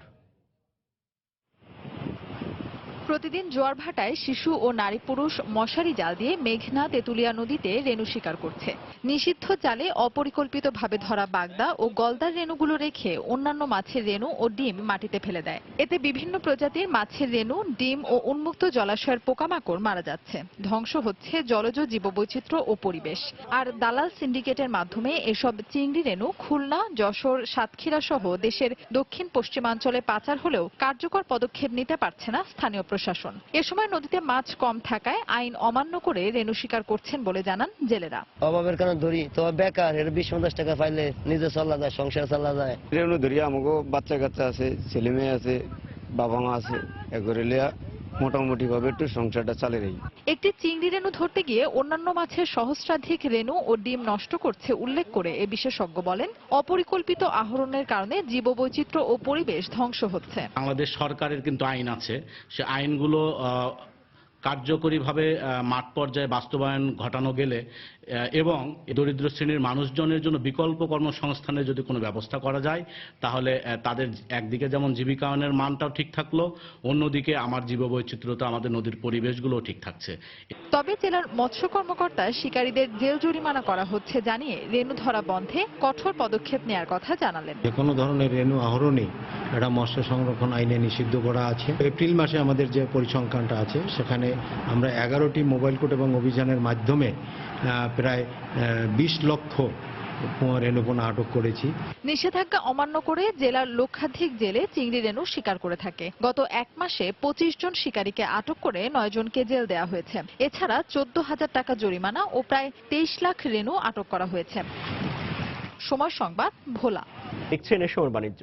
প্রতিদিন জোয়ার ভাটায় শিশু ও নারী পুরুষ মশারি জাল দিয়ে মেঘনা তেঁতুলিয়া নদীতে রেণু শিকার করছে। নিষিদ্ধ জালে অপরিকল্পিতভাবে ধরা বাগদা ও গলদার রেণুগুলো রেখে অন্যান্য মাছের রেণু ও ডিম মাটিতে ফেলে দেয়। এতে বিভিন্ন প্রজাতির মাছের রেণু, ডিম ও উন্মুক্ত জলাশয়ের পোকামাকড় মারা যাচ্ছে। ধ্বংস হচ্ছে জলজ জীববৈচিত্র্য ও পরিবেশ। আর দালাল সিন্ডিকেটের মাধ্যমে এসব চিংড়ি রেণু খুলনা, যশোর, সাতক্ষীরা সহ দেশের দক্ষিণ পশ্চিমাঞ্চলে পাচার হলেও কার্যকর পদক্ষেপ নিতে পারছে না স্থানীয় প্রশাসন। এ সময় নদীতে মাছ কম থাকায় আইন অমান্য করে রেণু শিকার করছেন বলে জানান জেলেরা। অভাবের কারণে ধরি তো বেকার, এর 20-50 টাকা পাইলে নিজে চলা যায়, সংসার চলা যায়। রেণু ধরি, আমাকে বাচ্চা কাচ্চা আছে, ছেলে মেয়ে আছে, বাবা মা আছে, এগুলো মোটামুটি ভাবে একটু সংসারটা চালে নেই। একটি চিংড়ি রেণু ধরতে গিয়ে অন্যান্য মাছের সহস্রাধিক রেণু ও ডিম নষ্ট করছে উল্লেখ করে এ বিশেষজ্ঞ বলেন, অপরিকল্পিত আহরণের কারণে জীববৈচিত্র্য ও পরিবেশ ধ্বংস হচ্ছে। বাংলাদেশ সরকারের কিন্তু আইন আছে, সে আইনগুলো কার্যকরীভাবে মাঠ পর্যায়ে বাস্তবায়ন ঘটানো গেলে এবং দরিদ্র শ্রেণীর মানুষজনের জন্য বিকল্প কর্মসংস্থানের যদি কোনো ব্যবস্থা করা যায়, তাহলে তাদের একদিকে যেমন জীবিকায়নের মানটাও ঠিক থাকলো, অন্যদিকে আমার জীববৈচিত্র্যতা, আমাদের নদীর পরিবেশগুলোও ঠিক থাকছে। তবে জেলার মৎস্য কর্মকর্তা শিকারীদের জেল জরিমানা করা হচ্ছে জানিয়ে রেণু ধরা বন্ধে কঠোর পদক্ষেপ নেওয়ার কথা জানালেন। যে কোনো ধরনের রেণু আহরণে এটা মৎস্য সংরক্ষণ আইনে নিষিদ্ধ করা আছে। এপ্রিল মাসে আমাদের যে পরিসংখ্যানটা আছে সেখানে আমরা 11টি মোবাইল কোর্ট এবং অভিযানের মাধ্যমে প্রায় 20 লক্ষ রেণুপোনা আটক করেছি। নিষেধাজ্ঞা অমান্য করে জেলার লক্ষাধিক জেলে চিংড়ি রেণু শিকার করে থাকে। গত 1 মাসে 25 জন শিকারীকে আটক করে 9 জনকে জেল দেওয়া হয়েছে। এছাড়া 14,000 টাকা জরিমানা ও প্রায় 23 লাখ রেণু আটক করা হয়েছে। সময় সংবাদ, ভোলা। দেখছেন এসময় বাণিজ্য।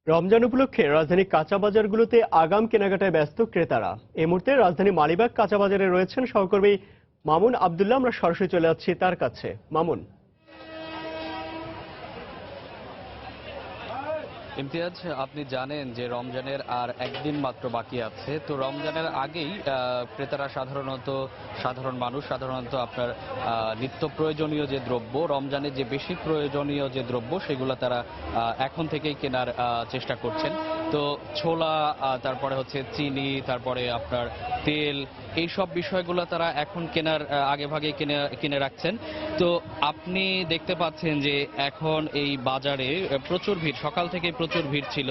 রমজান উপলক্ষে রাজধানী কাঁচা বাজারগুলোতে আগাম কেনাকাটায় ব্যস্ত ক্রেতারা। এই মুহূর্তে রাজধানী মালিবাগ কাঁচা বাজারে রয়েছেন সহকর্মী মামুন আব্দুল্লাহ। আমরা সরাসরি চলে যাচ্ছি তার কাছে। মামুন। ইমতিয়াজ, আপনি জানেন যে রমজানের আর একদিন মাত্র বাকি আছে। তো রমজানের আগেই ক্রেতারা সাধারণ মানুষ সাধারণত আপনার নিত্য প্রয়োজনীয় যে দ্রব্য, রমজানে যে বেশি প্রয়োজনীয় যে দ্রব্য, সেগুলো তারা এখন থেকেই কেনার চেষ্টা করছেন। তো ছোলা, তারপরে হচ্ছে চিনি, তারপরে আপনার তেল, এই সব বিষয়গুলো তারা এখন কেনার আগে ভাগে কিনে রাখছেন। তো আপনি দেখতে পাচ্ছেন যে এখন এই বাজারে প্রচুর ভিড়, সকাল থেকে প্রচুর ভিড় ছিল।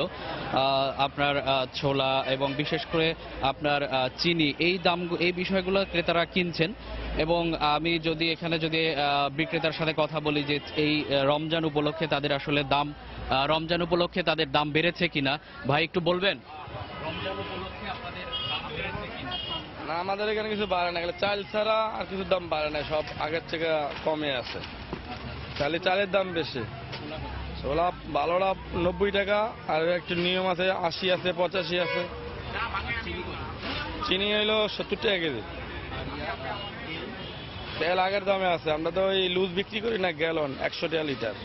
আপনার ছোলা এবং বিশেষ করে আপনার চিনি, এই বিষয়গুলো ক্রেতারা কিনছেন। এবং আমি যদি এখানে বিক্রেতার সাথে কথা বলি যে এই রমজান উপলক্ষে তাদের আসলে তাদের দাম বেড়েছে কিনা, ভাই একটু বলবেন রমজান উপলক্ষে আপনাদের দাম বেড়েছে কিনা? না, আমাদের এখানে কিছু বাড়ে না, চাল ছাড়া আর কিছু দাম বাড়ে না, সব আগের থেকে কমে আছে। চালের দাম বেশি, ছোলা ভালোটা 90 টাকা, আর একটু নিয়ম আছে 80 আছে, 85 আছে। চিনি হইলো 70 টাকা কেজি। তেল আগের দামে আছে, আমরা তো ওই লুজ বিক্রি করি না, গ্যালন 100 টাকা লিটার।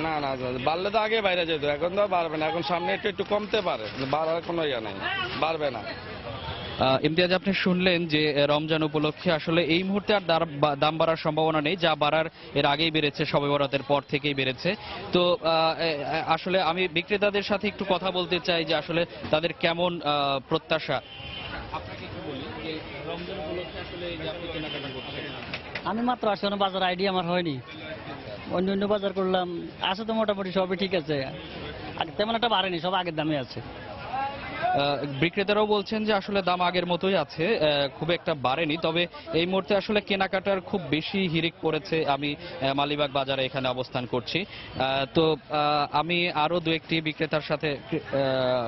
না না, বাড়লে তো আগে বাইরে যেত, এখন তো বাড়বে না, এখন সামনে একটু কমতে পারে, বাড়ার কোনো ইয়ে নেই, বাড়বে না। ইমতিয়াজ, আপনি শুনলেন যে রমজান উপলক্ষে আসলে এই মুহূর্তে আর দাম বাড়ার সম্ভাবনা নেই, যা বাড়ার এর আগেই বেড়েছে, শবে বরাতের পর থেকেই বেড়েছে। তো আসলে আমি বিক্রেতাদের সাথে একটু কথা বলতে চাই যে আসলে তাদের কেমন প্রত্যাশা। আপনাকে একটু বলি যে রমজান উপলক্ষে আসলে যে আপনি কেনাকাটা করছেন। আমি মাত্র আসছি, বাজার আইডিয়া আমার হয়নি, অন্য বাজার করলাম, আছে তো মোটামুটি সবই ঠিক আছে, তেমন একটা বাড়েনি, সব আগের দামে আছে। বিক্রেতারাও বলছেন যে আসলে দাম আগের মতোই আছে, খুব একটা বাড়েনি। তবে এই মুহূর্তে আসলে কেনাকাটার খুব বেশি হিড়িক পড়েছে। আমি মালিবাগ বাজারে এখানে অবস্থান করছি। তো আমি আরো দু একটি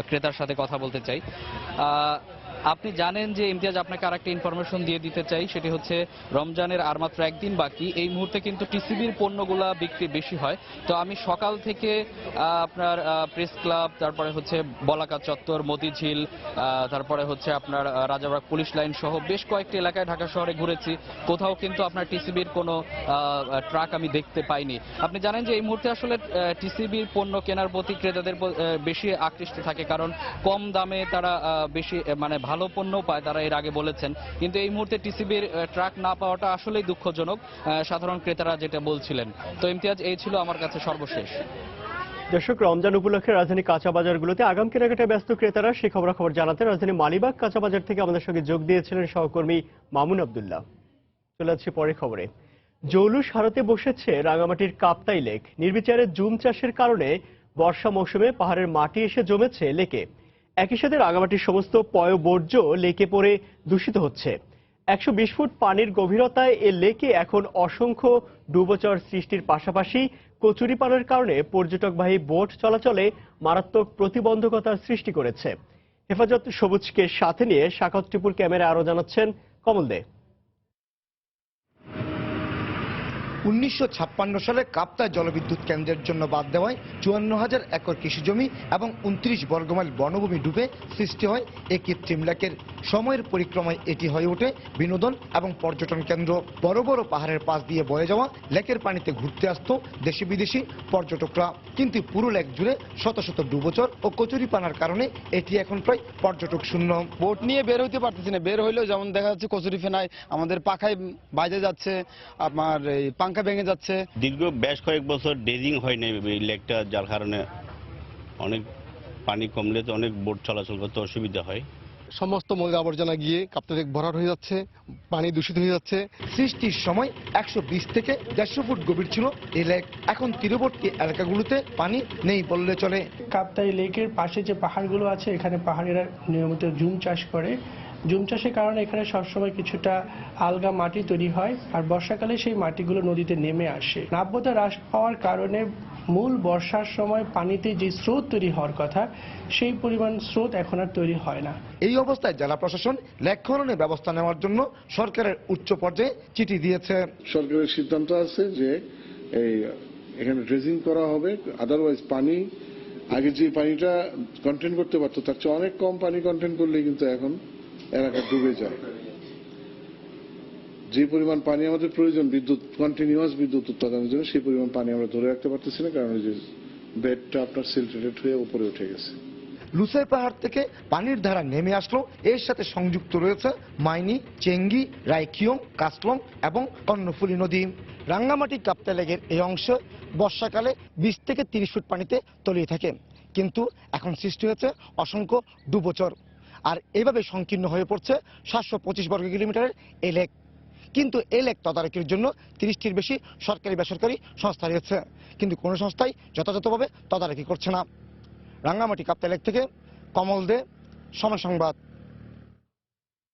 ক্রেতার সাথে কথা বলতে চাই। আপনি জানেন যে ইমতিয়াজ, আপনাকে আর একটা ইনফরমেশন দিয়ে দিতে চাই, সেটি হচ্ছে রমজানের আর মাত্র একদিন বাকি। এই মুহূর্তে কিন্তু টিসিবির পণ্যগুলা বিক্রি বেশি হয়। তো আমি সকাল থেকে আপনার প্রেস ক্লাব, তারপরে হচ্ছে বলাকা চত্বর, মতিঝিল, তারপরে হচ্ছে আপনার রাজাবাগ পুলিশ লাইন সহ বেশ কয়েকটি এলাকায় ঢাকা শহরে ঘুরেছি, কোথাও কিন্তু আপনার টিসিবির কোনো ট্রাক আমি দেখতে পাইনি। আপনি জানেন যে এই মুহূর্তে আসলে টিসিবির পণ্য কেনার প্রতি ক্রেতাদের বেশি আকৃষ্ট থাকে, কারণ কম দামে তারা বেশি ভালো পণ্য পায়, তারা এর আগে বলেছেন। কিন্তু এই মুহূর্তে টিসিবির ট্রাক না পাওয়াটা আসলেই দুঃখজনক, সাধারণ ক্রেতারা যেটা বলছিলেন। তো ইমতিয়াজ, এই ছিল আমার কাছে সর্বশেষ। দর্শক, রমজান উপলক্ষে রাজধানী কাঁচা বাজারগুলোতে আগাম কেনাকাটায় ব্যস্ত ক্রেতারা সে খবরাখবর জানাতে রাজধানী মালিবাগ কাঁচা বাজার থেকে আমাদের সঙ্গে যোগ দিয়েছিলেন সহকর্মী মামুন আব্দুল্লাহ। চলে যাচ্ছি পরের খবরে। জৌলুস হারাতে বসেছে রাঙামাটির কাপ্তাই লেক। নির্বিচারে জুম চাষের কারণে বর্ষা মৌসুমে পাহাড়ের মাটি এসে জমেছে লেকে। একই সাথে রাঙামাটির সমস্ত পয়ঃবর্জ্য লেকে পড়ে দূষিত হচ্ছে। 120 ফুট পানির গভীরতায় এ লেকে এখন অসংখ্য ডুবোচর সৃষ্টির পাশাপাশি কচুরিপানার কারণে পর্যটকবাহী বোট চলাচলে মারাত্মক প্রতিবন্ধকতার সৃষ্টি করেছে। হেফাজত সবুজকে সাথে নিয়ে শাখাত টিপুর ক্যামেরা আরো জানাচ্ছেন কমল দে। 1956 সালে কাপ্তাই জলবিদ্যুৎ কেন্দ্রের জন্য বাদ দেওয়ায় 54,000 একর কৃষি জমি এবং 29 বর্গমাইল বনভূমি ডুবে সৃষ্টি হয় এই কৃত্রিম লেকের। সময়ের পরিক্রমায় এটি হয়ে ওঠে বিনোদন এবং পর্যটন কেন্দ্র। বড় বড় পাহাড়ের পাশ দিয়ে বয়ে যাওয়া লেকের পানিতে ঘুরতে আসত দেশি বিদেশি পর্যটকরা, কিন্তু পুরো লেক জুড়ে শত শত ডুবোচর ও কচুরিপানার কারণে এটি এখন প্রায় পর্যটক শূন্য। বোট নিয়ে বের হইতে পারতেছি না, বের হইলেও যেমন দেখা যাচ্ছে কচুরিপানায় আমাদের পাখায় বাইরে যাচ্ছে, আপনার এই পাঙ্খা ভেঙে যাচ্ছে। দীর্ঘ বেশ কয়েক বছর ড্রেজিং হয় না এই লেকটা, যার কারণে অনেক পানি কমলে তো অনেক বোট চলাচল করতে অসুবিধা হয়। সমস্ত ময়লা আবর্জনা গিয়ে কাপ্তাই লেক ভরাট হয়ে যাচ্ছে, পানি দূষিত হয়ে যাচ্ছে। সৃষ্টির সময় 120 থেকে 150 ফুট গভীর ছিল এই লেক। এখন তীরবর্তী এলাকাগুলোতে পানি নেই বললে চলে। কাপ্তাই লেকের পাশে যে পাহাড়গুলো আছে, এখানে পাহাড়িরা নিয়মিত জুম চাষ করে। জুম চাষের কারণে এখানে সবসময় কিছুটা আলগা মাটি তৈরি হয়, আর বর্ষাকালে সেই মাটিগুলো নদীতে নেমে আসে। নাব্যতা হ্রাস পাওয়ার কারণে মূল বর্ষার সময় পানিতে যে স্রোত তৈরি হওয়ার কথা, সেই পরিমাণ স্রোত এখন আর তৈরি হয় না। এই অবস্থায় জেলা প্রশাসন লেক খননের ব্যবস্থা নেওয়ার জন্য সরকারের উচ্চ পর্যায়ে চিঠি দিয়েছে। সরকারের সিদ্ধান্ত আছে যে এখানে ড্রেজিং করা হবে, আদারওয়াইজ পানি আগে যে পানিটা কন্টেন করতে পারতো তার চেয়ে অনেক কম পানি কন্টেন করলে কিন্তু এখন এলাকা ডুবে যায়। যে পরিমাণ পানি আমাদের প্রয়োজন বিদ্যুৎ, কন্টিনিউয়াস বিদ্যুৎ উৎপাদনের জন্য, সেই পরিমাণ পানি আমরা ধরে রাখতে পারতেছি না, কারণ ওই যে বেডটা আপনার সিলটেটেড হয়ে উপরে উঠে গেছে। লুসাই পাহাড় থেকে পানির ধারা নেমে আসলো, এর সাথে সংযুক্ত রয়েছে মাইনি, চেঙ্গি, রাইখিয়ং, কাসলং এবং কর্ণফুলী নদী। রাঙ্গামাটি কাপ্তাই লেকের এই অংশ বর্ষাকালে 20 থেকে 30 ফুট পানিতে তলিয়ে থাকে, কিন্তু এখন সৃষ্টি হয়েছে অসংখ্য ডুবোচর, আর এভাবে সংকীর্ণ হয়ে পড়ছে 725 বর্গ কিলোমিটারের এই লেক। কিন্তু এই লেক তদারকির জন্য 30টির বেশি সরকারি বেসরকারি সংস্থা রয়েছে, কিন্তু কোনো সংস্থাই যথাযথভাবে তদারকি করছে না। রাঙ্গামাটি কাপ্তাই লেক থেকে কমল দে, সময় সংবাদ।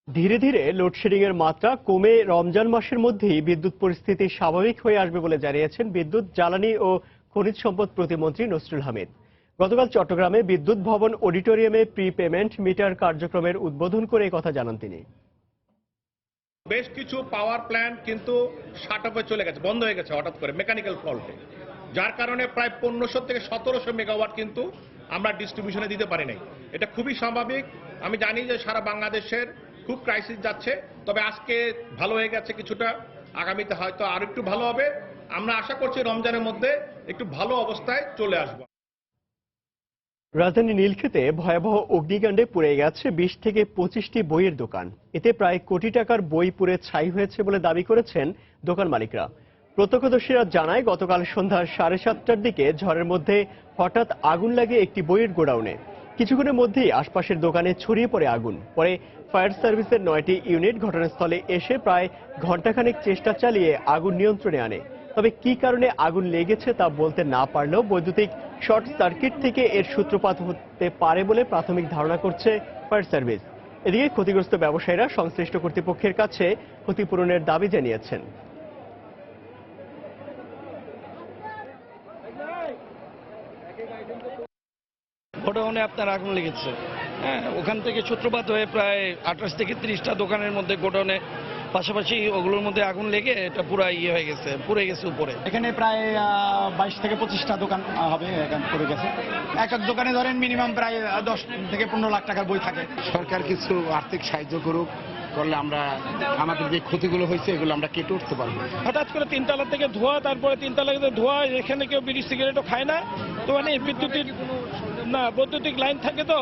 ধীরে ধীরে লোডশেডিং এর মাত্রা কমে রমজান মাসের মধ্যেই বিদ্যুৎ পরিস্থিতি স্বাভাবিক হয়ে আসবে বলে জানিয়েছেন বিদ্যুৎ, জ্বালানি ও খনিজ সম্পদ প্রতিমন্ত্রী নসরুল হামিদ। গতকাল চট্টগ্রামে বিদ্যুৎ ভবন অডিটোরিয়ামে প্রি পেমেন্ট মিটার কার্যক্রমের উদ্বোধন করে এই কথা জানান তিনি। বেশ কিছু পাওয়ার প্ল্যান্ট কিন্তু শাট অফে চলে গেছে, বন্ধ হয়ে গেছে হঠাৎ করে মেকানিক্যাল ফল্টে, যার কারণে প্রায় 1500 থেকে 1700 মেগাওয়াট কিন্তু আমরা ডিস্ট্রিবিউশনে দিতে পারি নাই। এটা খুবই স্বাভাবিক। আমি জানি যে সারা বাংলাদেশের খুব ক্রাইসিস যাচ্ছে, তবে আজকে ভালো হয়ে গেছে কিছুটা, আগামীতে হয়তো আর একটু ভালো হবে। আমরা আশা করছি রমজানের মধ্যে একটু ভালো অবস্থায় চলে আসবো। রাজধানী নীলক্ষেতে ভয়াবহ অগ্নিকাণ্ডে পুড়ে গেছে 20 থেকে 25টি বইয়ের দোকান। এতে প্রায় কোটি টাকার বই পুড়ে ছাই হয়েছে বলে দাবি করেছেন দোকান মালিকরা। প্রত্যক্ষদর্শীরা জানায়, গতকাল সন্ধ্যা 7:30টার দিকে ঝড়ের মধ্যে হঠাৎ আগুন লাগে একটি বইয়ের গোডাউনে। কিছুক্ষণের মধ্যেই আশপাশের দোকানে ছড়িয়ে পড়ে আগুন। পরে ফায়ার সার্ভিসের 9টি ইউনিট ঘটনাস্থলে এসে প্রায় ঘণ্টাখানেক চেষ্টা চালিয়ে আগুন নিয়ন্ত্রণে আনে। তবে কি কারণে আগুন লেগেছে তা বলতে না পারলেও বৈদ্যুতিক শর্ট সার্কিট থেকে এর সূত্রপাত হতে পারে বলে প্রাথমিক ধারণা করছে ফায়ার সার্ভিস। এদিকে ক্ষতিগ্রস্ত ব্যবসায়ীরা সংশ্লিষ্ট কর্তৃপক্ষের কাছে ক্ষতিপূরণের দাবি জানিয়েছেন। গোডাউনে আপনার আগুন লেগেছে, হ্যাঁ, ওখান থেকে সূত্রপাত হয়ে প্রায় 28 থেকে 30টা দোকানের মধ্যে গোডাউনে পাশাপাশি ওগুলোর মধ্যে আগুন লেগে এটা পুরো ইয়ে হয়ে গেছে, পুড়ে গেছে উপরে। এখানে প্রায় 22 থেকে 25টা দোকান হবে, এখানে পড়ে গেছে। এক এক দোকানে ধরেন মিনিমাম প্রায় 10 থেকে 15 লাখ টাকার বই থাকে। সরকার কিছু আর্থিক সাহায্য করুক, করলে আমরা আমাদের যে ক্ষতিগুলো হয়েছে এগুলো আমরা কেটে উঠতে পারবো। হঠাৎ করে 3 তলা থেকে ধোঁয়া, তারপরে 3 তলা থেকে ধোঁয়া, এখানে কেউ বিড়ি সিগারেটও খায় না, তো মানে বৈদ্যুতিক লাইন থাকে, তো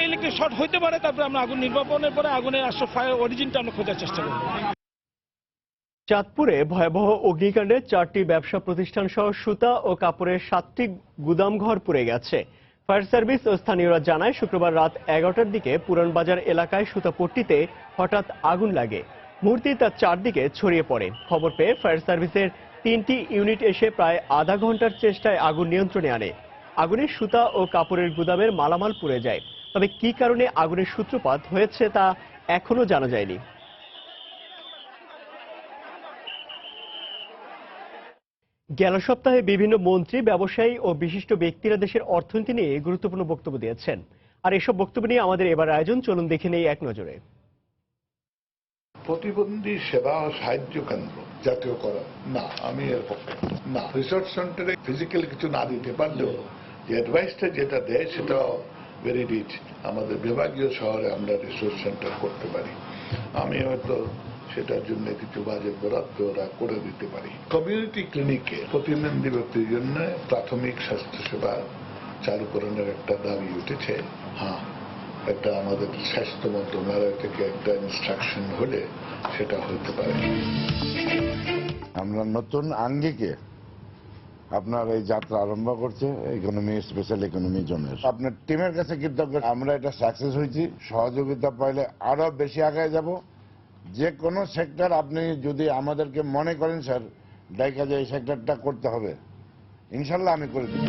ইলেকট্রিক শর্ট হইতে পারে। তারপরে আমরা আগুন নির্বাপনের পরে আগুনের আসল ফায়ার অরিজিনটা আমরা খোঁজার চেষ্টা করব। চাঁদপুরে ভয়াবহ অগ্নিকাণ্ডে 4টি ব্যবসা প্রতিষ্ঠান সহ সুতা ও কাপড়ের 7টি গুদামঘর পুড়ে গেছে। ফায়ার সার্ভিস ও স্থানীয়রা জানায়, শুক্রবার রাত 11টার দিকে পুরানবাজার এলাকায় সুতাপট্টিতে হঠাৎ আগুন লাগে। মুহূর্তেই তার চারদিকে ছড়িয়ে পড়ে। খবর পেয়ে ফায়ার সার্ভিসের 3টি ইউনিট এসে প্রায় আধা ঘন্টার চেষ্টায় আগুন নিয়ন্ত্রণে আনে। আগুনে সুতা ও কাপড়ের গুদামের মালামাল পুড়ে যায়। তবে কি কারণে আগুনের সূত্রপাত হয়েছে তা এখনো জানা যায়নি। গেল সপ্তাহে বিভিন্ন মন্ত্রী, ব্যবসায়ী ও বিশিষ্ট ব্যক্তিরা দেশের অর্থনীতি নিয়ে গুরুত্বপূর্ণ বক্তব্য দিয়েছেন। আর এসব বক্তব্য নিয়ে আমাদের এবার আয়োজন, চলুন দেখে নেই এক নজরে। প্রতিবন্ধী সেবা ও সাহায্য কেন্দ্র জাতীয় করা না, আমি এর পক্ষে না। রিসার্চ সেন্টারে ফিজিক্যালি কিছু না দিতে পারলেও যে অ্যাডভাইসটা যেটা দেয় সেটা ভেরি রিচ। আমাদের বিভাগীয় শহরে আমরা রিসার্চ সেন্টার করতে পারি। আমি হয়তো সেটার জন্য কিছু বাজেট বরাদ্দ ওরা করে দিতে পারি। কমিউনিটি ক্লিনিকে প্রতিবন্ধী ব্যক্তির জন্য প্রাথমিক স্বাস্থ্যসেবা চালুকরণের একটা দাবি উঠেছে। হ্যাঁ, এটা আমাদের স্বাস্থ্য মন্ত্রণালয় থেকে একটা ইনস্ট্রাকশন হলে সেটা হতে পারে। আমরা নতুন আঙ্গিকে আপনার এই যাত্রা আরম্ভ করছে ইকোনমি, স্পেশাল ইকোনমি জোনের। আপনার টিমের কাছে কৃতজ্ঞ, আমরা এটা সাকসেস হয়েছি। সহযোগিতা পাইলে আরো বেশি আগায় যাব। যে কোনো সেক্টর আপনি যদি আমাদেরকে মনে করেন স্যার ডাইকা যে এই সেক্টরটা করতে হবে, ইনশাল্লাহ আমি করে দেব।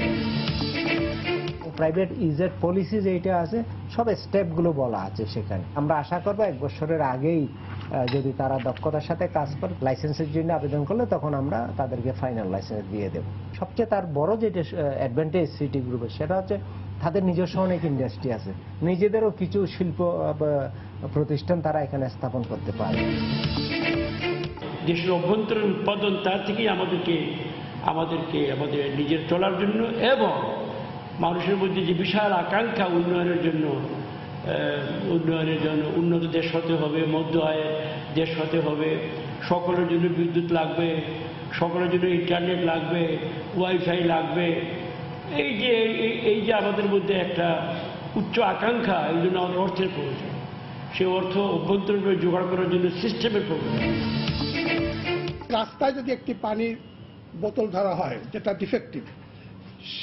প্রাইভেট ইজেড পলিসি যেটা আছে সব স্টেপগুলো বলা আছে সেখানে। আমরা আশা করবো 1 বছরের আগেই যদি তারা দক্ষতার সাথে কাজ করে লাইসেন্সের জন্য আবেদন করলে তখন আমরা তাদেরকে ফাইনাল লাইসেন্স দিয়ে দেব। সবচেয়ে তার বড় যেটা অ্যাডভান্টেজ সিটি গ্রুপের সেটা হচ্ছে তাদের নিজস্ব অনেক ইন্ডাস্ট্রি আছে, নিজেদেরও কিছু শিল্প প্রতিষ্ঠান তারা এখানে স্থাপন করতে পারে। দেশের অভ্যন্তরীণ উৎপাদন তার থেকেই আমাদের নিজের চলার জন্য এবং মানুষের মধ্যে যে বিশাল আকাঙ্ক্ষা উন্নয়নের জন্য উন্নত দেশ হতে হবে, মধ্য আয়ের দেশ হতে হবে, সকলের জন্য বিদ্যুৎ লাগবে, সকলের জন্য ইন্টারনেট লাগবে, ওয়াইফাই লাগবে। এই যে আমাদের মধ্যে একটা উচ্চ আকাঙ্ক্ষা, এই জন্য আমাদের অর্থের প্রয়োজন। সে অর্থ অভ্যন্তরীণভাবে জোগাড় করার জন্য সিস্টেমের প্রয়োজন। রাস্তায় যদি একটি পানির বোতল ধরা হয় যেটা ডিফেক্টিভ,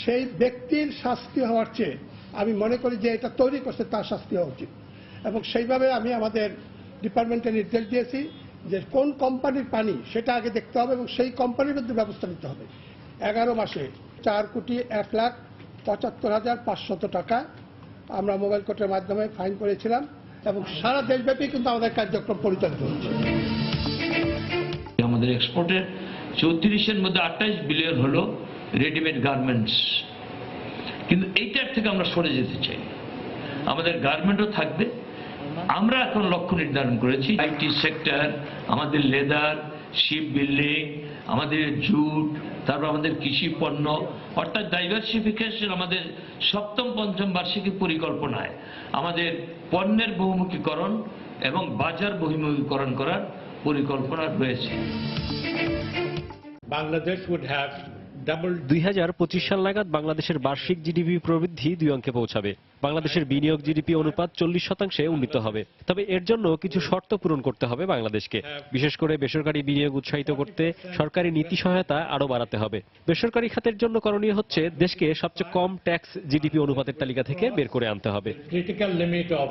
সেই ব্যক্তির শাস্তি হওয়ার চেয়ে আমি মনে করি যে এটা তৈরি করছে তার শাস্তি হওয়া উচিত। এবং সেইভাবে আমি আমাদের ডিপার্টমেন্টে নির্দেশ দিয়েছি যে কোন কোম্পানির পানি সেটা আগে দেখতে হবে এবং সেই কোম্পানির মধ্যে ব্যবস্থা নিতে হবে। 11 মাসে 4,01,75,500 টাকা আমরা মোবাইল কোর্টের মাধ্যমে ফাইন করেছিলাম এবং সারা দেশব্যাপী কিন্তু আমাদের কার্যক্রম পরিচালিত হচ্ছে। আমাদের এক্সপোর্টের 34-এর মধ্যে 28 বিলিয়ন হলো রেডিমেড গার্মেন্টস, কিন্তু এইটার থেকে আমরা সরে যেতে চাই। আমাদের গার্মেন্টও থাকবে। আমরা এখন লক্ষ্য নির্ধারণ করেছি আইটি সেক্টর, আমাদের লেদার, শিপ বিল্ডিং, আমাদের জুট, তারপর আমাদের কৃষি পণ্য, অর্থাৎ ডাইভার্সিফিকেশন আমাদের 7ম 5ম বার্ষিকী পরিকল্পনায় আমাদের পণ্যের বহুমুখীকরণ এবং বাজার বহির্মুখীকরণ করার পরিকল্পনা রয়েছে। বাংলাদেশ would have 2025 সাল নাগাদ বাংলাদেশের বার্ষিক জিডিপি প্রবৃদ্ধি 2 অঙ্কে পৌঁছাবে। বাংলাদেশের বিনিয়োগ জিডিপি অনুপাত 40% উন্নীত হবে। তবে এর জন্য কিছু শর্ত পূরণ করতে হবে বাংলাদেশকে। বিশেষ করে বেসরকারি বিনিয়োগ উৎসাহিত করতে সরকারি নীতি সহায়তা আরো বাড়াতে হবে। বেসরকারি খাতের জন্য করণীয় হচ্ছে দেশকে সবচেয়ে কম ট্যাক্স জিডিপি অনুপাতের তালিকা থেকে বের করে আনতে হবে। critical limit of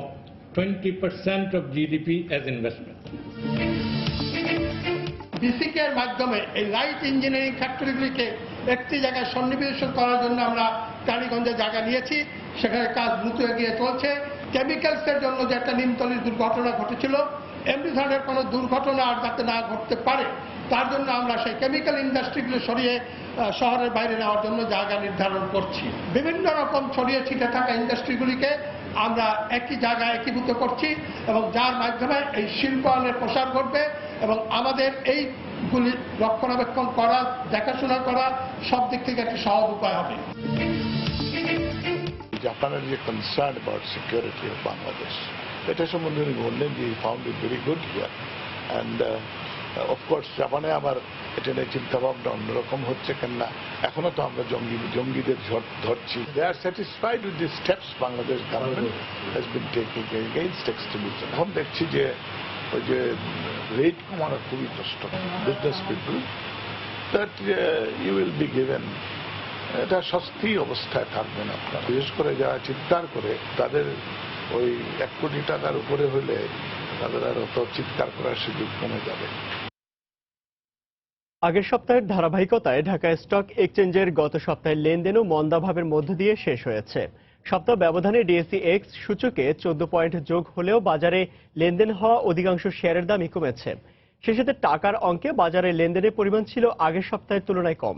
20% of GDP as investment. বিসিকে এর মাধ্যমে এই লাইট ইঞ্জিনিয়ারিং ফ্যাক্টরিগুলিকে একটি জায়গায় সন্নিবেশন করার জন্য আমরা কালীগঞ্জে জায়গা নিয়েছি, সেখানে কাজ দ্রুত এগিয়ে চলছে। কেমিক্যালসের জন্য যে একটা নিমতলির দুর্ঘটনা ঘটেছিল, এমনি ধরনের কোনো দুর্ঘটনা আর যাতে না ঘটতে পারে তার জন্য আমরা সেই কেমিক্যাল ইন্ডাস্ট্রিগুলো সরিয়ে শহরের বাইরে নেওয়ার জন্য জায়গা নির্ধারণ করছি। বিভিন্ন রকম ছড়িয়ে ছিটে থাকা ইন্ডাস্ট্রিগুলিকে আমরা একই জায়গায় একীভূত করছি এবং যার মাধ্যমে এই শিল্পায়নের প্রসার ঘটবে এবং আমাদের এইগুলি রক্ষণাবেক্ষণ করা, দেখাশোনা করা সব দিক থেকে একটা সহজ উপায় হবে। জাপানের যে concern about security of Bangladesh, এটা সম্বন্ধে উনি বললেন যে found it very good here. And of course জাপানে আমার এটা নিয়ে চিন্তাভাবনা অন্যরকম হচ্ছে, কেননা এখনো তো আমরা জঙ্গিদের ধরছি। They are satisfied with the steps Bangladesh government has been taking against extremism. এখন দেখছি যে ওই যে রেট কমানো খুবই কষ্ট। Business people that you will be given, এটা সস্তি অবস্থায় থাকবেন আপনার। বিশেষ করে যারা চিৎকার করে তাদের ওই 1 কোটি টাকার উপরে হলে তাদের আর অত চিৎকার করার সুযোগ কমে যাবে। আগের সপ্তাহের ধারাবাহিকতায় ঢাকা স্টক এক্সচেঞ্জের গত সপ্তাহের লেনদেনও মন্দাভাবের মধ্য দিয়ে শেষ হয়েছে। সপ্তাহ ব্যবধানে ডিএসই এক্স সূচকে 14 পয়েন্ট যোগ হলেও বাজারে লেনদেন হওয়া অধিকাংশ শেয়ারের দামই কমেছে। সেই সাথে টাকার অঙ্কে বাজারে লেনদেনের পরিমাণ ছিল আগের সপ্তাহের তুলনায় কম।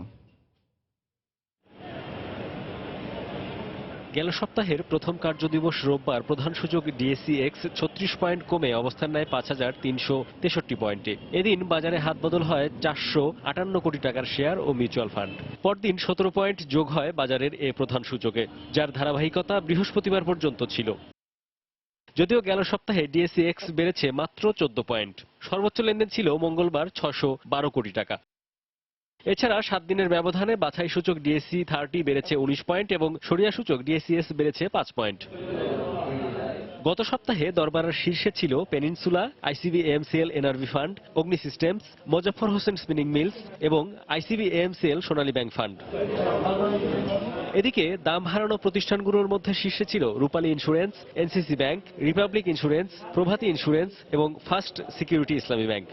গেল সপ্তাহের প্রথম কার্যদিবস রোববার প্রধান সূচক ডিএসই এক্স 36 পয়েন্ট কমে অবস্থান নেয় 5,363 পয়েন্টে। এদিন বাজারে হাতবদল হয় 458 কোটি টাকার শেয়ার ও মিউচুয়াল ফান্ড। পরদিন 17 পয়েন্ট যোগ হয় বাজারের এ প্রধান সূচকে, যার ধারাবাহিকতা বৃহস্পতিবার পর্যন্ত ছিল। যদিও গেল সপ্তাহে ডিএসই এক্স বেড়েছে মাত্র 14 পয়েন্ট। সর্বোচ্চ লেনদেন ছিল মঙ্গলবার 612 কোটি টাকা। এছাড়া 7 দিনের ব্যবধানে বাছাই সূচক ডিএসই 30 বেড়েছে 19 পয়েন্ট এবং সরিয়া সূচক ডিএসইএস বেড়েছে 5 পয়েন্ট। গত সপ্তাহে দরবারের শীর্ষে ছিল Peninsula, ICB AMCL NRB fund, Agni systems, Mozaffar Hossain spinning mills এবং আইসিবি-এএমসিএল সোনালী ব্যাংক ফান্ড। এদিকে দাম হারানো প্রতিষ্ঠানগুলোর মধ্যে শীর্ষে ছিল Rupali insurance, NCC bank, Republic insurance, Prabhati insurance এবং ফার্স্ট সিকিউরিটি ইসলামী ব্যাংক।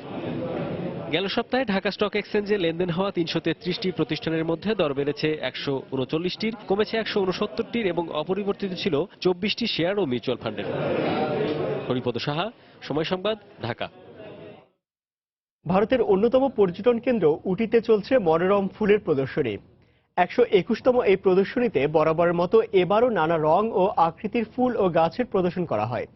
গেল সপ্তাহে ঢাকা স্টক এক্সচেঞ্জে লেনদেন হওয়া ৩৩৩টি প্রতিষ্ঠানের মধ্যে দর বেড়েছে ১৩৯টির, কমেছে ১৬৯টির এবং অপরিবর্তিত ছিল ২৪টি শেয়ার ও মিউচুয়াল ফান্ডের। হরিপদ সাহা, সময় সংবাদ, ঢাকা। ভারতের অন্যতম পর্যটন কেন্দ্র উটিতে চলছে মনোরম ফুলের প্রদর্শনী। ১২১তম এই প্রদর্শনীতে বরাবরের মতো এবারও নানা রং ও আকৃতির ফুল ও গাছের প্রদর্শন করা হয়।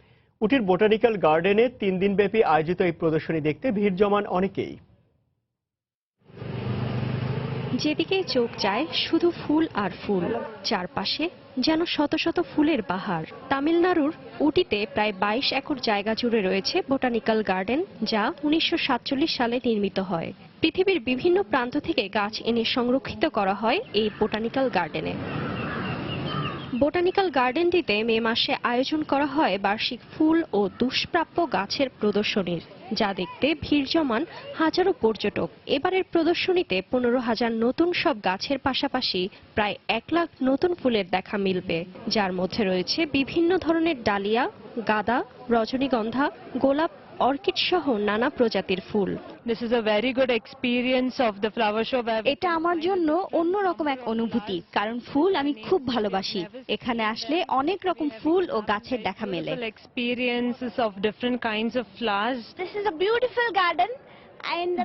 উটির বোটানিক্যাল গার্ডেনে ৩ দিনব্যাপী আয়োজিত এই প্রদর্শনী দেখতে ভিড় জমান অনেকেই। যেদিকেই চোখ যায় শুধু ফুল আর ফুল, চারপাশে যেন শত শত ফুলের বাহার। তামিলনাড়ুর উটিতে প্রায় ২২ একর জায়গা জুড়ে রয়েছে বোটানিক্যাল গার্ডেন, যা ১৯৪৭ সালে নির্মিত হয়। পৃথিবীর বিভিন্ন প্রান্ত থেকে গাছ এনে সংরক্ষিত করা হয় এই বোটানিক্যাল গার্ডেনে। বোটানিক্যাল গার্ডেনটিতে মে মাসে আয়োজন করা হয় বার্ষিক ফুল ও দুষ্প্রাপ্য গাছের প্রদর্শনীর, যা দেখতে ভিড় জমান হাজারো পর্যটক। এবারের প্রদর্শনীতে ১৫,০০০ নতুন সব গাছের পাশাপাশি প্রায় ১ লাখ নতুন ফুলের দেখা মিলবে, যার মধ্যে রয়েছে বিভিন্ন ধরনের ডালিয়া, গাঁদা, রজনীগন্ধা, গোলাপ, অর্কিড সহ নানা প্রজাতির ফুল। This is a very good experience of the flower show. এটা আমার জন্য অন্যরকম এক অনুভূতি, কারণ ফুল আমি খুব ভালোবাসি। এখানে আসলে অনেক রকম ফুল ও গাছের দেখা মেলে। Experiences of different kinds of flowers. This is a beautiful garden.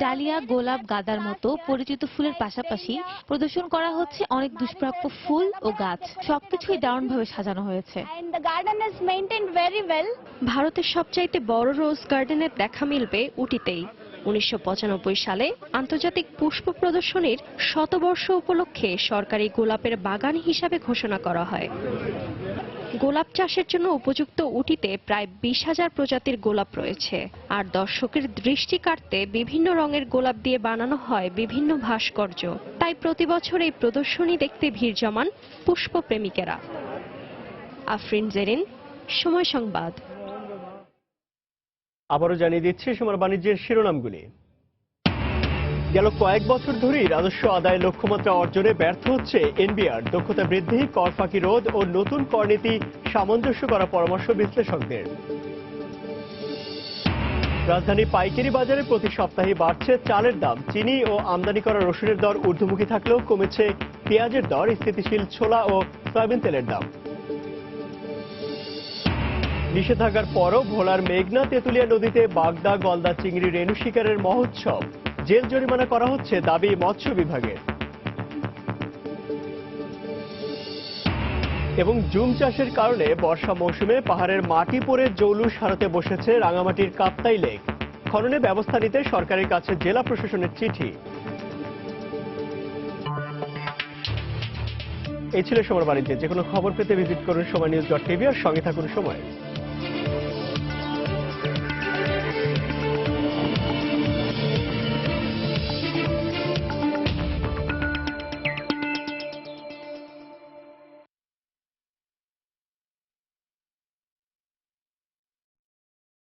Dahlia, গোলাপ, গাঁদার মতো পরিচিত ফুলের পাশাপাশি প্রদর্শন করা হচ্ছে অনেক দুষ্প্রাপ্য ফুল ও গাছ। সবকিছুই দারুণভাবে সাজানো হয়েছে। ভারতের সবচাইতে বড় রোজ গার্ডেনের দেখা মিলবে উটিতেই। ১৯৯৫ সালে আন্তর্জাতিক পুষ্প প্রদর্শনীর শতবর্ষ উপলক্ষে সরকারি গোলাপের বাগান হিসাবে ঘোষণা করা হয়। গোলাপ চাষের জন্য উপযুক্ত উটিতে প্রায় ২০,০০০ প্রজাতির গোলাপ রয়েছে, আর দর্শকের দৃষ্টি কাড়তে বিভিন্ন রঙের গোলাপ দিয়ে বানানো হয় বিভিন্ন ভাস্কর্য। তাই প্রতি বছর এই প্রদর্শনী দেখতে ভিড় জমান পুষ্প প্রেমিকেরা। আফরিন জেরিন, সময় সংবাদ। আবারও জানিয়ে দিচ্ছি সীমার বাণিজ্যের শিরোনামগুলি। গেল কয়েক বছর ধরেই রাজস্ব আদায়ের লক্ষ্যমাত্রা অর্জনে ব্যর্থ হচ্ছে এনবিআর। দক্ষতা বৃদ্ধি, কর ফাঁকি রোধ ও নতুন কর নীতি সামঞ্জস্য করা পরামর্শ বিশ্লেষকদের। রাজধানী পাইকারি বাজারে প্রতি সপ্তাহে বাড়ছে চালের দাম। চিনি ও আমদানি করা রসুনের দর ঊর্ধ্বমুখী থাকলেও কমেছে পেঁয়াজের দর, স্থিতিশীল ছোলা ও সয়াবিন তেলের দাম। নিষেধাজ্ঞার পরও ভোলার মেঘনা তেঁতুলিয়া নদীতে বাগদা, গলদা চিংড়ি রেণু শিকারের মহোৎসব। জেল জরিমানা করা হচ্ছে, দাবি মৎস্য বিভাগের। এবং জুম চাষের কারণে বর্ষা মৌসুমে পাহাড়ের মাটি পড়ে জৌলুস হারাতে বসেছে রাঙামাটির কাপ্তাই লেক। খননে ব্যবস্থা নিতে সরকারের কাছে জেলা প্রশাসনের চিঠি। এই ছিল সময় বাণিজ্যে। যে কোনো খবর পেতে ভিজিট করুন সময়নিউজ.টিভি আর সঙ্গে থাকুন সময়।